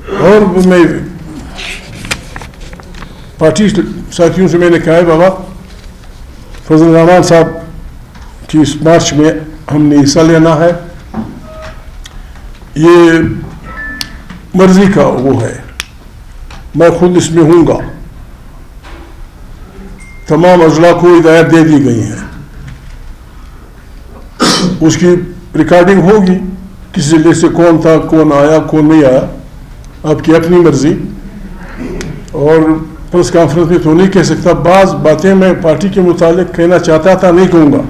اور میں پارٹی ساتھیوں سے میں نے کہا ہے بابا فضل الرحمان صاحب کی اس مارچ میں ہم نے حصہ لینا ہے، یہ مرضی کا وہ ہے، میں خود اس میں ہوں گا، تمام اضلاع کو ہدایت دے دی گئی ہیں، اس کی ریکارڈنگ ہوگی کس ضلع سے کون تھا، کون آیا کون نہیں آیا، آپ کی اپنی مرضی، اور پریس کانفرنس میں تو نہیں کہہ سکتا، بعض باتیں میں پارٹی کے متعلق کہنا چاہتا تھا نہیں کہوں گا،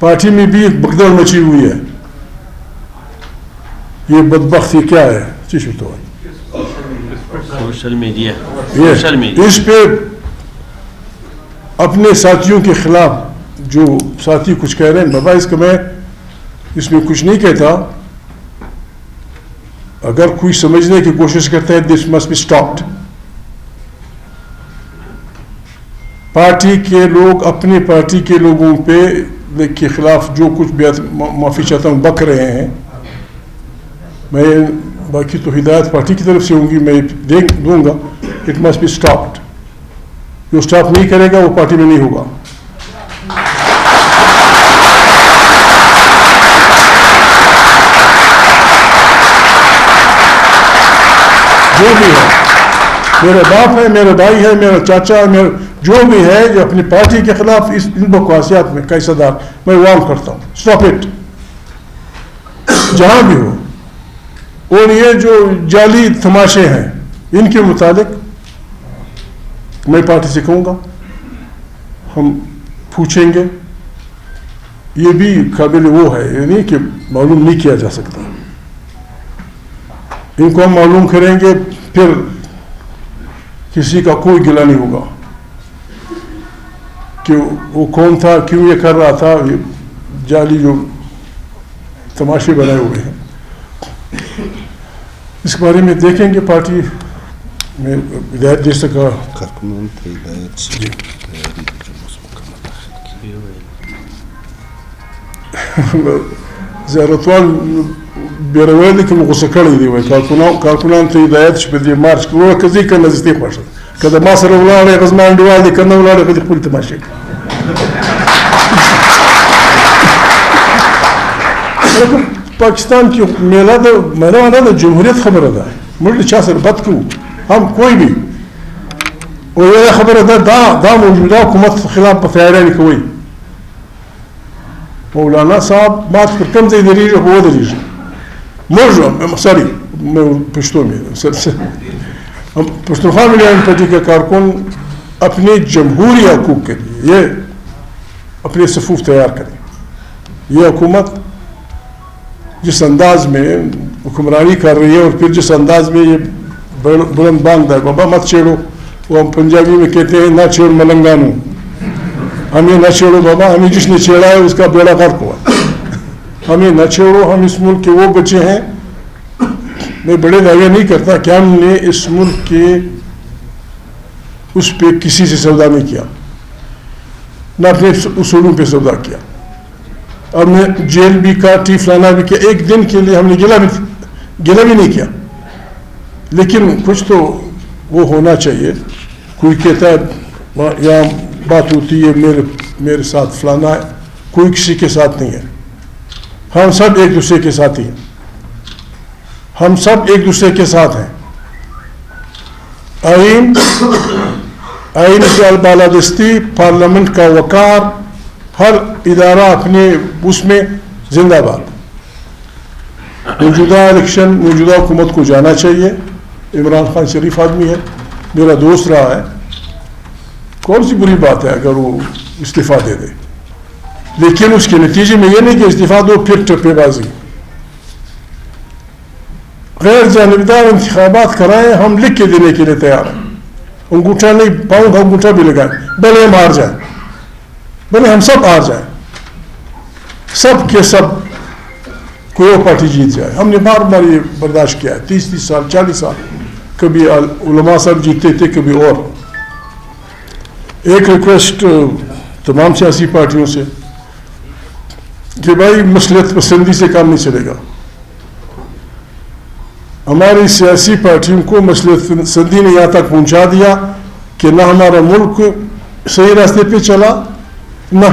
پارٹی میں بھی ایک بگدڑ مچی ہوئی ہے، یہ بدبختی کیا ہے سوشل میڈیا اس پہ اپنے ساتھیوں کے خلاف جو ساتھی کچھ کہہ رہے ہیں، بابا اس میں کچھ نہیں کہتا، اگر کوئی سمجھنے کی کوشش کرتا ہے this must be stopped. Party کے لوگ اپنی پارٹی کے لوگوں کے خلاف جو کچھ معافی چاہتا ہوں بک رہے ہیں، میں باقی تو ہدایت پارٹی کی طرف سے ہوں گی، میں دوں گا، اٹ مسٹ بی اسٹاپڈ. جو اسٹاپ نہیں کرے گا وہ پارٹی میں نہیں ہوگا. جو بھی ہے، میرا باپ ہے، میرا بھائی ہے، میرا چاچا ہے، جو بھی ہے جو اپنی پارٹی کے خلاف ان بکواسیات میں کا حصہ دار، میں وارن کرتا ہوں، اسٹاپ اٹ جہاں بھی ہو. اور یہ جو جعلی تماشے ہیں ان کے متعلق میں پارٹی سے کہوں گا، ہم پوچھیں گے، یہ بھی قابل وہ ہے، یعنی کہ معلوم نہیں کیا جا سکتا، ان کو ہم معلوم کریں گے، پھر کسی کا کوئی گلہ نہیں ہوگا کہ وہ کون تھا، کیوں یہ کر رہا تھا. یہ جعلی جو تماشے بنائے ہوئے ہیں، اس بارے میں دیکھیں گے پارٹی میں ہدایت دے سکا. زیارتوال بیرویل کې مو غوسه کړی دی، وایي کارکونان ته هدایت شي په دې مارچ کې وروره که ځي که نه ځي ته یې خوښه ده، که د ما سره ولاړی هغه زما انډیوال دی، که نه ولاړی هغه دې خپلې تماشې کوي. پاکستان کی میلہ تو میں نے مانا جمہوریت خبر ادا ہے، ملک چا سر بد کو ہم کوئی بھی اور یہ خبر ادا دا موجودہ حکومت خلاف پتیارہ نہیں کوئی. مولانا صاحب بات پر کم دے دریج وہ دریج مرجو سوری میں پشتو میں پشتونخوا ملیان پارٹی کے کارکن اپنے جمہوری حقوق کے لیے یہ اپنے صفوف تیار کریں. یہ حکومت جس انداز میں حکمرانی کر رہی ہے اور پھر جس انداز میں یہ بلند باندھ ہے، بابا مت چھیڑو، وہ ہم پنجابی میں کہتے ہیں نہ چھیڑ ملنگانو، ہمیں نہ چھیڑو بابا، ہمیں جس نے چھیڑا ہے اس کا بیڑا غرق ہوا، ہمیں نہ چھیڑو. ہم اس ملک کے وہ بچے ہیں، میں بڑے دعوے نہیں کرتا کہ ہم نے اس ملک کے اس پہ کسی سے سودا نہیں کیا، نہ اپنے اصولوں پہ سودا کیا، اور میں جیل بھی کاٹی فلانا بھی کیا، ایک دن کے لیے ہم نے گلہ بھی نہیں کیا. لیکن کچھ تو وہ ہونا چاہیے. کوئی کہتا ہے یا بات ہوتی ہے میرے ساتھ فلانا ہے، کوئی کسی کے ساتھ نہیں ہے، ہم سب ایک دوسرے کے ساتھ ہی ہیں، ہم سب ایک دوسرے کے ساتھ ہیں. آئین کی بالادستی، پارلیمنٹ کا وقار، ہر ادارہ اپنے اس میں زندہ باد. موجودہ الیکشن موجودہ حکومت کو جانا چاہیے. عمران خان شریف آدمی ہے، میرا دوست رہا ہے، کون سی بری بات ہے اگر وہ استعفیٰ دے دے، لیکن اس کے نتیجے میں یہ نہیں کہ استعفیٰ دو پھر ٹپے بازی. غیر جانبدار انتخابات کرائیں، ہم لکھ کے دینے کے لیے تیار ہیں. انگوٹھا نہیں، پاؤں کا انگوٹھا بھی لگائیں، بھلے ہم ہار جائیں، بھلے ہم سب ہار جائیں، سب کے سب کوئی پارٹی جیت جائے. ہم نے بار بار یہ برداشت کیا ہے، 30 سال 40 سال. کبھی علماء صاحب جیتے تھے، کبھی اور. ایک ریکویسٹ تمام سیاسی پارٹیوں سے کہ بھائی مصلحت پسندی سے کام نہیں چلے گا. ہماری سیاسی پارٹیوں کو مسئلہ سندھی نے یہاں تک پہنچا دیا کہ نہ ہمارا ملک صحیح راستے پہ چلا، نہ